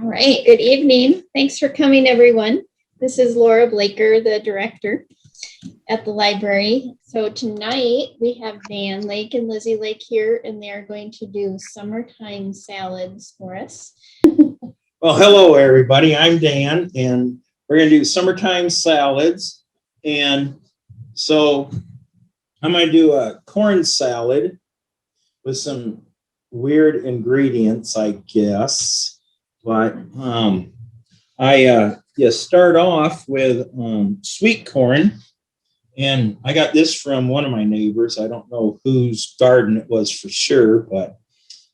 All right, good evening. Thanks for coming, everyone. This is Laura Blaker, the director at the library. So tonight we have Dan Lake and Lizzie Lake here, and they're going to do summertime salads for us. Well, hello, everybody. I'm Dan, and we're going to do summertime salads. And so I'm going to do a corn salad with some weird ingredients, I guess. But you start off with sweet corn. And I got this from one of my neighbors. I don't know whose garden it was for sure,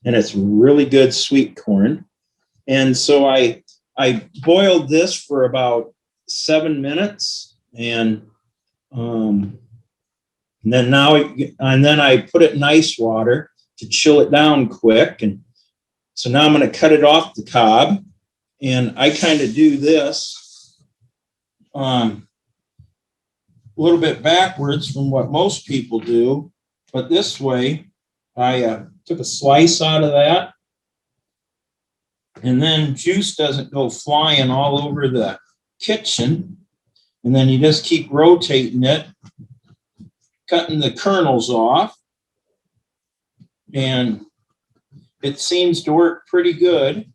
and it's really good sweet corn. And so I boiled this for about 7 minutes, and then I put it in ice water to chill it down quick. And so now I'm going to cut it off the cob, and I kind of do this a little bit backwards from what most people do, but this way I took a slice out of that. And then juice doesn't go flying all over the kitchen. And then you just keep rotating it, cutting the kernels off. And it seems to work pretty good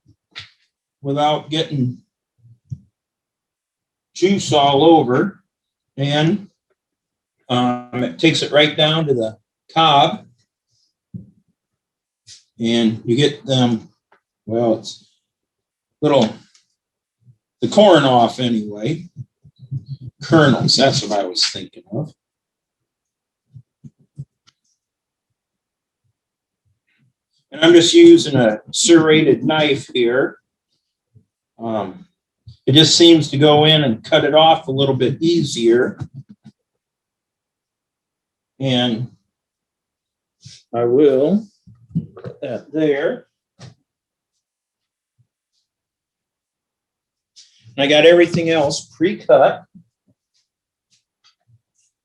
without getting juice all over. And it takes it right down to the cob. And you get them, well, it's the corn off anyway. Kernels, that's what I was thinking of. And I'm just using a serrated knife here. It just seems to go in and cut it off a little bit easier. And I will put that there. I got everything else pre-cut.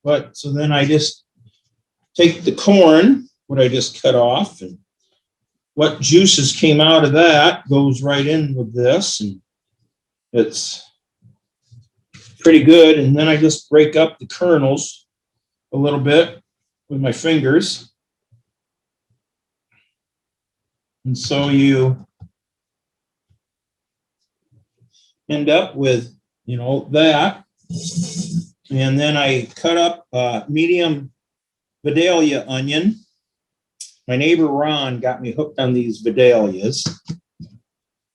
But so then I just take the corn, what I just cut off, and what juices came out of that goes right in with this, and it's pretty good. And then I just break up the kernels a little bit with my fingers. And so you end up with, that. And then I cut up medium Vidalia onion. My neighbor Ron got me hooked on these Vidalias.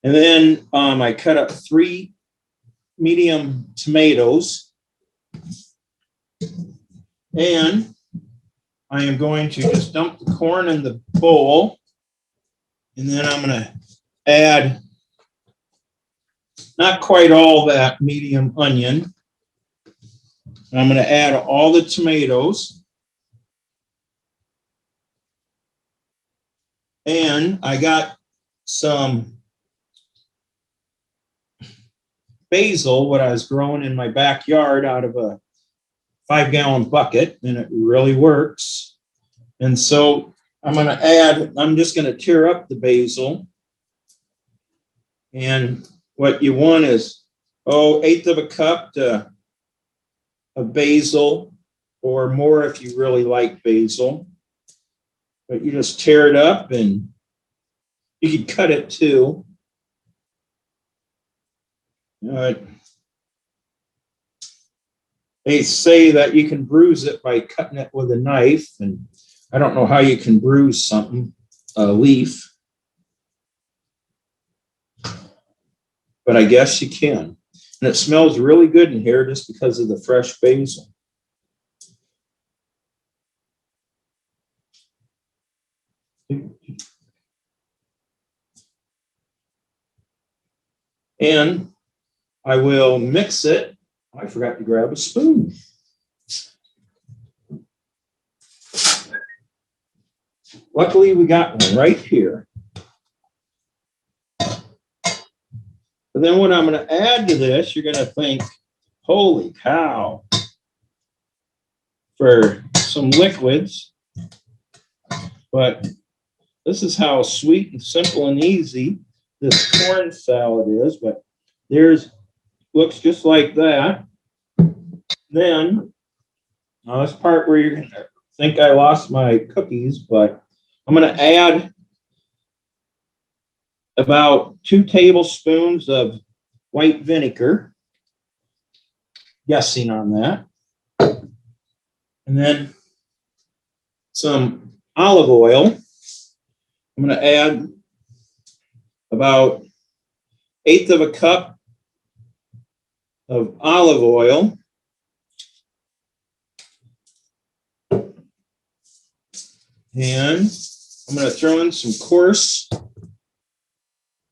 And then I cut up 3 medium tomatoes. And I am going to just dump the corn in the bowl. And then I'm going to add not quite all that medium onion. I'm going to add all the tomatoes. And I got some basil, what I was growing in my backyard out of a 5-gallon bucket, and it really works. And so I'm just going to tear up the basil. And what you want is, 1/8 of a cup of basil, or more if you really like basil. But you just tear it up, and you can cut it too. They say that you can bruise it by cutting it with a knife, and I don't know how you can bruise something, a leaf. But I guess you can. And it smells really good in here just because of the fresh basil. And I will mix it. I forgot to grab a spoon. Luckily, we got one right here. But then what I'm going to add to this, you're going to think, holy cow, for some liquids. But this is how sweet and simple and easy this corn salad is, but looks just like that. Then, now this part where you're gonna think I lost my cookies, but I'm gonna add about 2 tablespoons of white vinegar. Guessing on that. And then some olive oil. I'm going to add about 1/8 of a cup of olive oil. And I'm going to throw in some coarse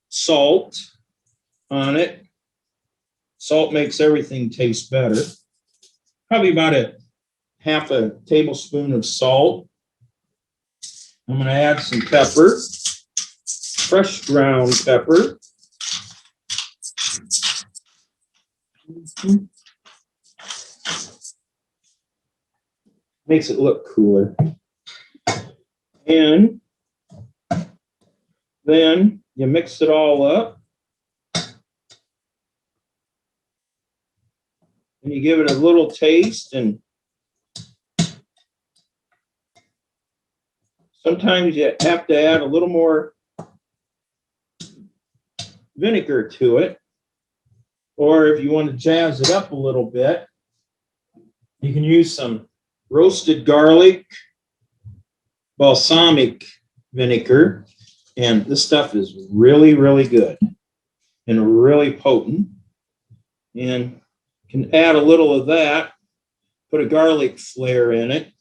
salt on it. Salt makes everything taste better. Probably about 1/2 tablespoon of salt. I'm going to add some pepper, fresh ground pepper. Makes it look cooler. And then you mix it all up. And you give it a little taste, and sometimes you have to add a little more vinegar to it. Or if you want to jazz it up a little bit, you can use some roasted garlic, balsamic vinegar. And this stuff is really, really good and really potent. And can add a little of that, put a garlic flare in it.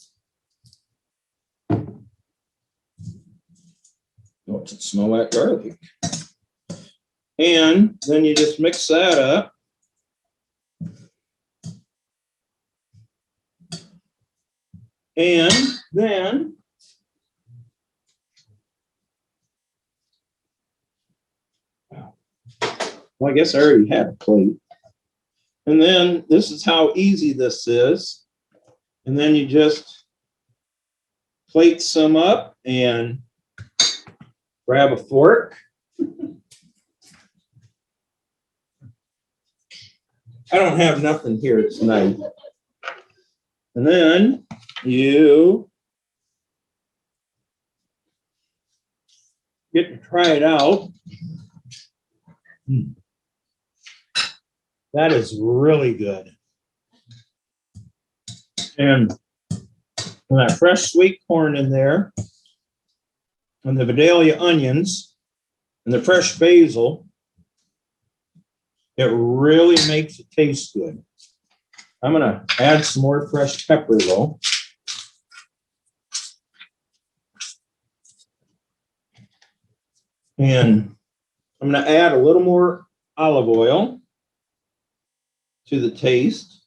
Oh, it smell that garlic. And then you just mix that up. And then well, I guess I already had a plate. And then this is how easy this is. And then you just plate some up and grab a fork. I don't have nothing here tonight. And then you get to try it out. That is really good. And that fresh sweet corn in there, and the Vidalia onions, and the fresh basil, it really makes it taste good. I'm going to add some more fresh pepper though. And I'm going to add a little more olive oil to the taste.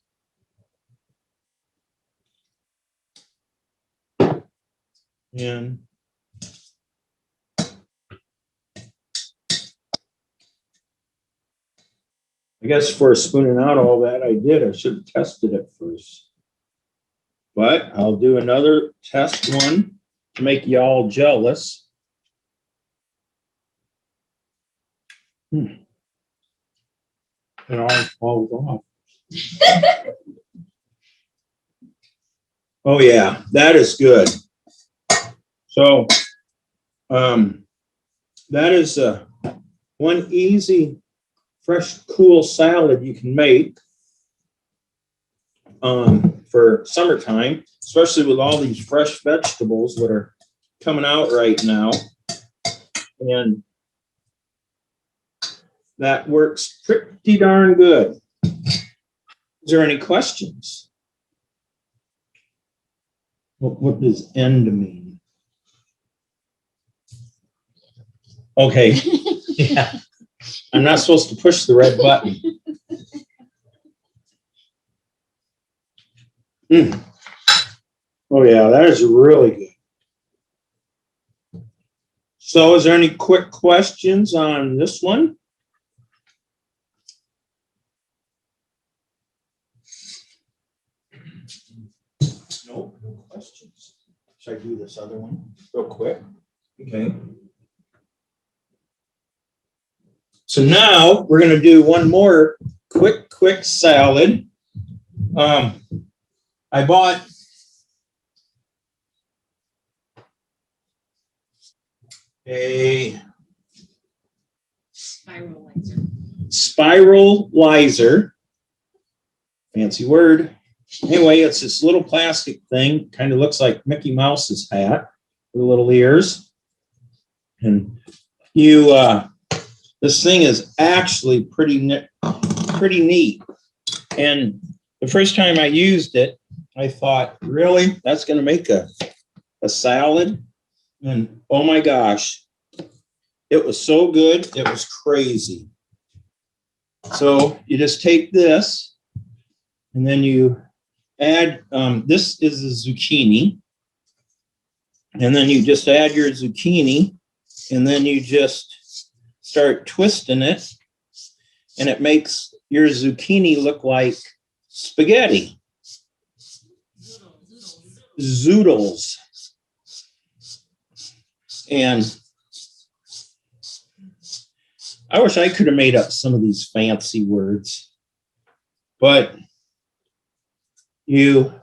And I guess for spooning out all that I did, I should have tested it first. But I'll do another test one to make you all jealous. It all falls off. Oh yeah, that is good. So that is one easy, fresh, cool salad you can make for summertime, especially with all these fresh vegetables that are coming out right now. And that works pretty darn good. Is there any questions? What does end mean? Okay. Yeah. I'm not supposed to push the red button. Oh yeah, that is really good. So is there any quick questions on this one? Nope, no questions. Should I do this other one real quick? Okay. So now we're going to do one more quick salad. I bought a spiralizer. Fancy word. Anyway, it's this little plastic thing. Kind of looks like Mickey Mouse's hat with little ears. And you, this thing is actually pretty neat. And the first time I used it, I thought, really, that's going to make a salad? And oh my gosh, it was so good, it was crazy. So you just take this, and then you add, this is a zucchini, and then you just add your zucchini, and then you just start twisting it, and it makes your zucchini look like spaghetti. Zoodles. And I wish I could have made up some of these fancy words, but you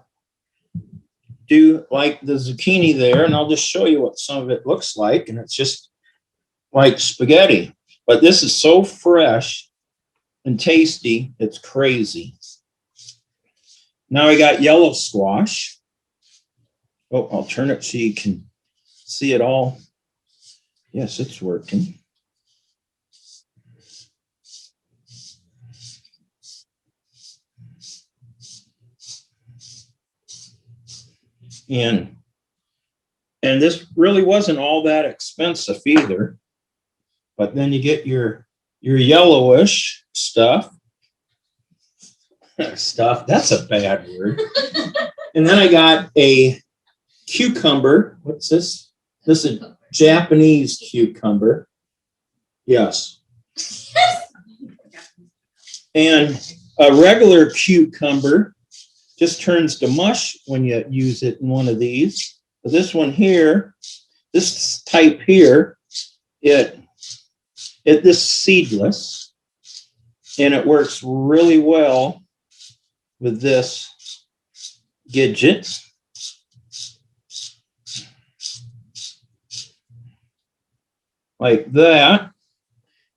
do like the zucchini there, and I'll just show you what some of it looks like, and it's just like spaghetti. But this is so fresh and tasty, it's crazy. Now I got yellow squash. Oh, I'll turn it so you can see it all. Yes, it's working. And this really wasn't all that expensive either. But then you get your yellowish stuff. Stuff, that's a bad word. And then I got a cucumber. What's this? This is a Japanese cucumber. Yes. And a regular cucumber just turns to mush when you use it in one of these. But this one here, this type here, this is seedless, and it works really well with this gidget. Like that.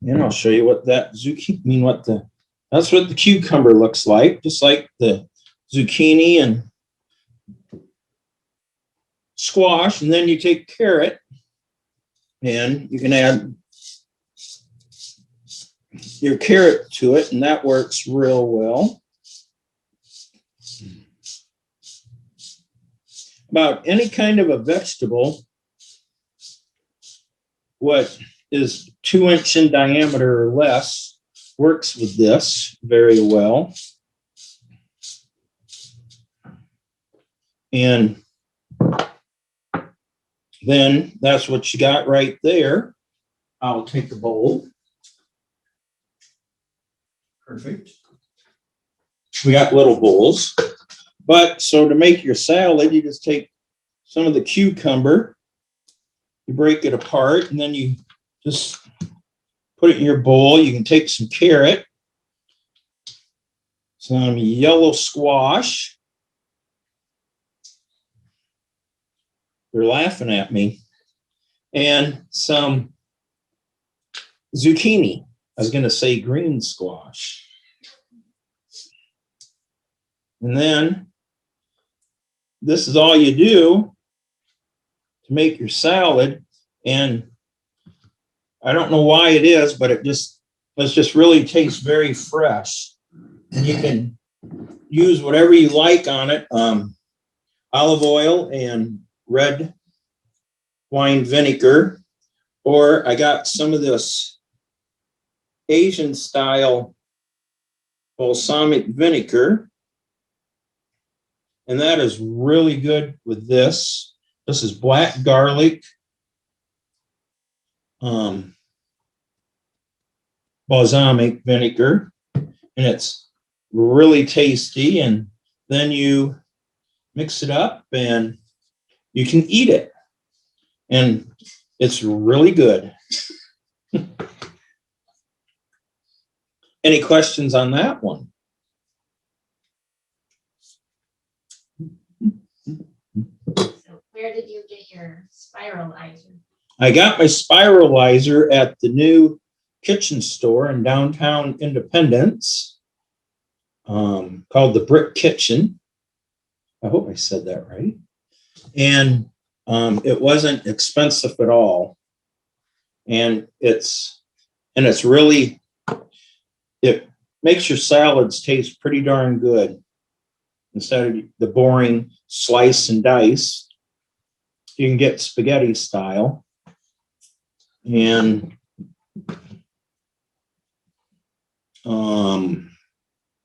And I'll show you what that zucchini, that's what the cucumber looks like, just like the zucchini and squash. And then you take carrot, and you can add your carrot to it, and that works real well. About any kind of a vegetable, what is 2-inch in diameter or less, works with this very well. And then that's what you got right there. I'll take a bowl. Perfect. We got little bowls. But so to make your salad, you just take some of the cucumber, you break it apart, and then you just put it in your bowl. You can take some carrot, some yellow squash. They're laughing at me. And some zucchini. I was going to say green squash. And then this is all you do to make your salad. And I don't know why it is, but it just really tastes very fresh. And you can use whatever you like on it. Olive oil and red wine vinegar. Or I got some of this Asian style balsamic vinegar. And that is really good with this. This is black garlic, balsamic vinegar, and it's really tasty. And then you mix it up and you can eat it. And it's really good. Any questions on that one? Where did you get your spiralizer? I got my spiralizer at the new kitchen store in downtown Independence, called the Brick Kitchen. I hope I said that right. And it wasn't expensive at all. And it's really, it makes your salads taste pretty darn good. Instead of the boring slice and dice, you can get spaghetti style. And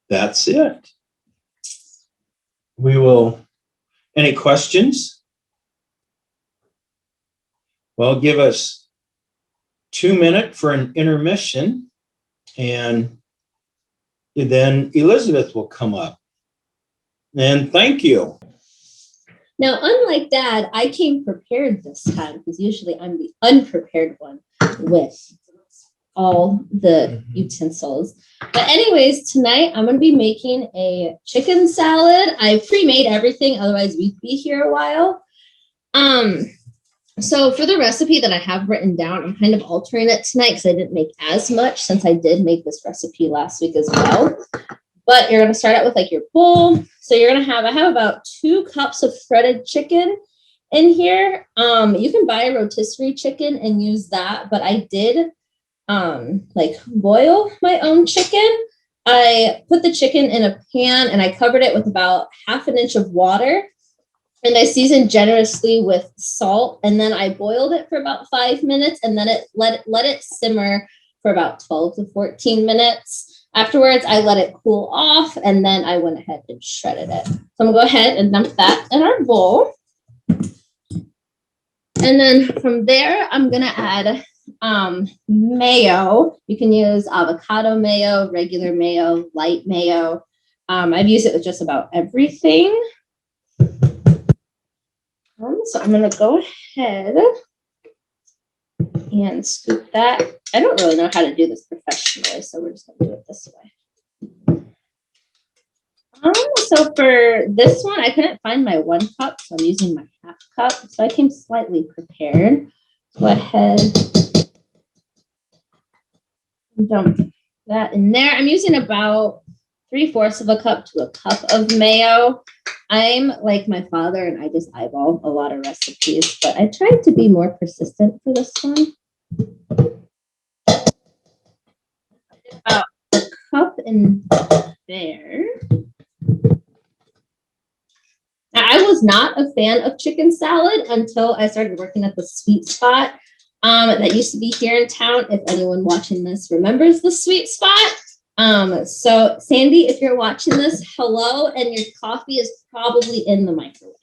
that's it. Any questions? Well, give us 2 minutes for an intermission, and then Elizabeth will come up. And thank you. Now, unlike Dad, I came prepared this time because usually I'm the unprepared one with all the utensils. But anyways, tonight I'm going to be making a chicken salad. I pre-made everything, otherwise we'd be here a while. So for the recipe that I have written down, I'm kind of altering it tonight because I didn't make as much since I did make this recipe last week as well. But you're going to start out with like your bowl. So you're going to I have about 2 cups of shredded chicken in here. You can buy a rotisserie chicken and use that, but I did like boil my own chicken. I put the chicken in a pan and I covered it with about 1/2 inch of water. And I seasoned generously with salt. And then I boiled it for about 5 minutes and then let it simmer for about 12 to 14 minutes. Afterwards, I let it cool off and then I went ahead and shredded it. So I'm gonna go ahead and dump that in our bowl. And then from there, I'm gonna add mayo. You can use avocado mayo, regular mayo, light mayo. I've used it with just about everything. So I'm gonna go ahead and scoop that. I don't really know how to do this professionally, so we're just gonna do it this way. So for this one, I couldn't find my 1 cup, so I'm using my 1/2 cup. So I came slightly prepared. Go ahead and dump that in there. I'm using about 3/4 of a cup to a cup of mayo. I'm like my father and I just eyeball a lot of recipes, but I tried to be more persistent for this one. About a cup in there. Now, I was not a fan of chicken salad until I started working at the Sweet Spot that used to be here in town. If anyone watching this remembers the Sweet Spot. So Sandy, if you're watching this, hello, and your coffee is probably in the microwave.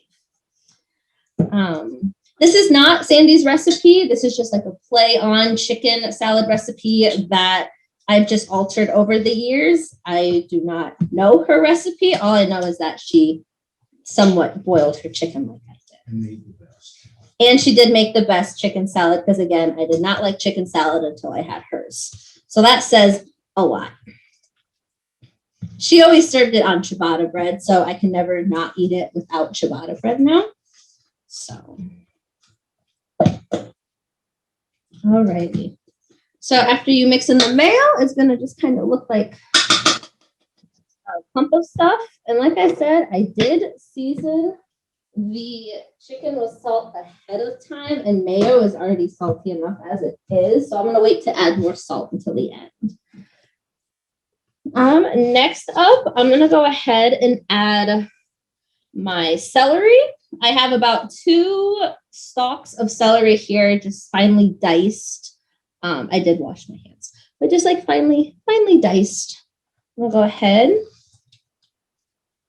This is not Sandy's recipe. This is just like a play on chicken salad recipe that I've just altered over the years. I do not know her recipe. All I know is that she somewhat boiled her chicken like I did. And made the best. And she did make the best chicken salad because, again, I did not like chicken salad until I had hers. So that says a lot. She always served it on ciabatta bread, so I can never not eat it without ciabatta bread now. So, all righty. So after you mix in the mayo, it's going to just kind of look like a clump of stuff. And like I said, I did season the chicken with salt ahead of time, and mayo is already salty enough as it is. So I'm going to wait to add more salt until the end. Next up, I'm going to go ahead and add my celery. I have about 2 stalks of celery here, just finely diced. I did wash my hands, but just like finely diced. We'll go ahead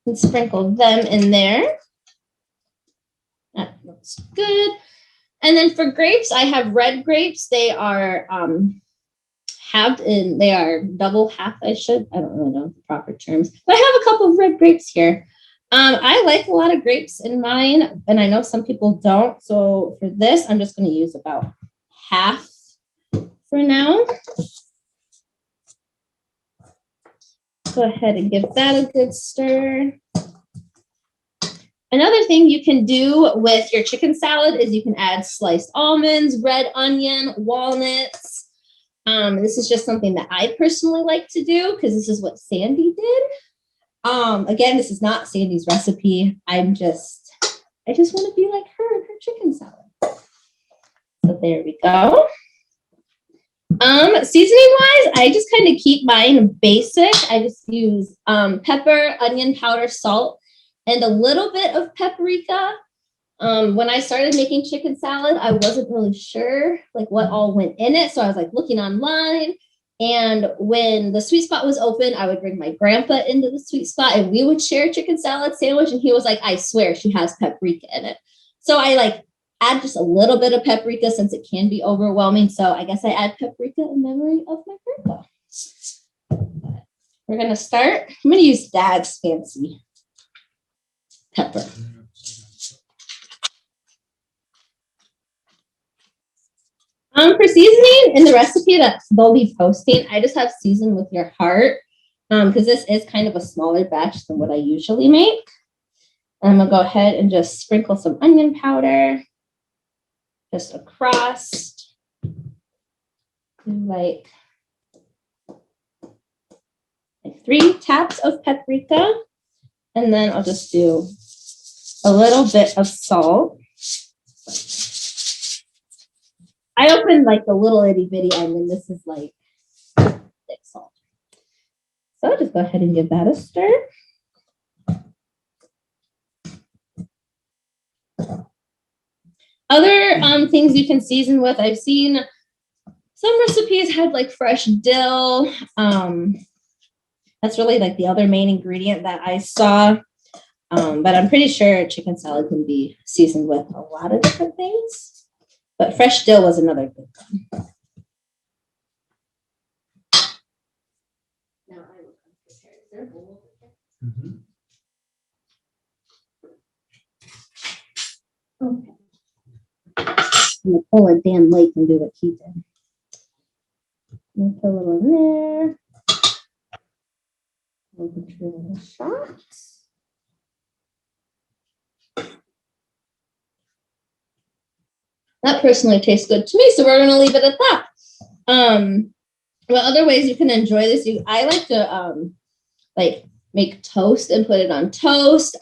and sprinkle them in there. That looks good. And then for grapes, I have red grapes. They are halved and they are double half. I don't really know the proper terms, but I have a couple of red grapes here. I like a lot of grapes in mine, and I know some people don't. So for this, I'm just going to use about half for now. Go ahead and give that a good stir. Another thing you can do with your chicken salad is you can add sliced almonds, red onion, walnuts. This is just something that I personally like to do because this is what Sandy did. Again, this is not Sandy's recipe. I just want to be like her and her chicken salad. So there we go. Seasoning wise, I just kind of keep mine basic. I just use pepper, onion powder, salt, and a little bit of paprika. When I started making chicken salad, I wasn't really sure like what all went in it. So I was like looking online. And when the Sweet Spot was open, I would bring my grandpa into the Sweet Spot and we would share a chicken salad sandwich. And he was like, I swear she has paprika in it. So I like add just a little bit of paprika since it can be overwhelming. So I guess I add paprika in memory of my grandpa. We're going to start. I'm going to use Dad's fancy pepper. For seasoning in the recipe that they'll be posting, I just have season with your heart because this is kind of a smaller batch than what I usually make. I'm going to go ahead and just sprinkle some onion powder just across, like 3 taps of paprika, and then I'll just do a little bit of salt. I opened like the little itty bitty end, and this is like thick salt. So just go ahead and give that a stir. Other things you can season with, I've seen some recipes had like fresh dill. That's really like the other main ingredient that I saw. But I'm pretty sure chicken salad can be seasoned with a lot of different things. But fresh dill was another good one. Now I will prepare. Is there a bowl over there? Okay. I'm going to pull a Dan Lake and do what he did. I'm going to put a little in there. We'll put a little shot. That personally tastes good to me, so we're going to leave it at that. What other ways you can enjoy this? I like to like make toast and put it on toast.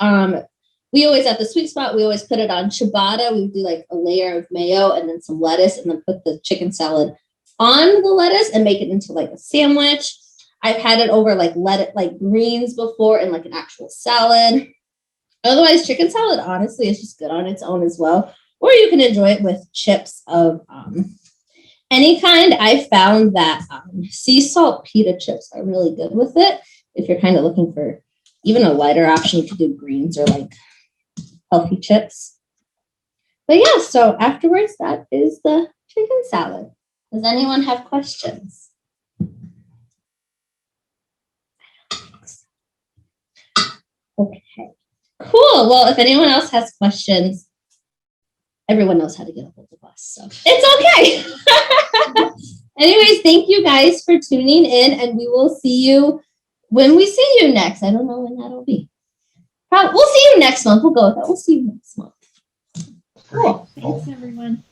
We always at the Sweet Spot, we always put it on ciabatta. We would do like a layer of mayo and then some lettuce and then put the chicken salad on the lettuce and make it into like a sandwich. I've had it over like greens before and like an actual salad. Otherwise, chicken salad honestly is just good on its own as well. Or you can enjoy it with chips of any kind. I found that sea salt pita chips are really good with it. If you're kind of looking for even a lighter option, you could do greens or like healthy chips. But yeah, so afterwards, that is the chicken salad. Does anyone have questions? Okay, cool. Well, if anyone else has questions, everyone knows how to get a hold of us, so it's okay. Anyways, thank you guys for tuning in, and we will see you when we see you next. I don't know when that'll be. We'll see you next month. We'll go with that. We'll see you next month. Cool. Thanks, everyone.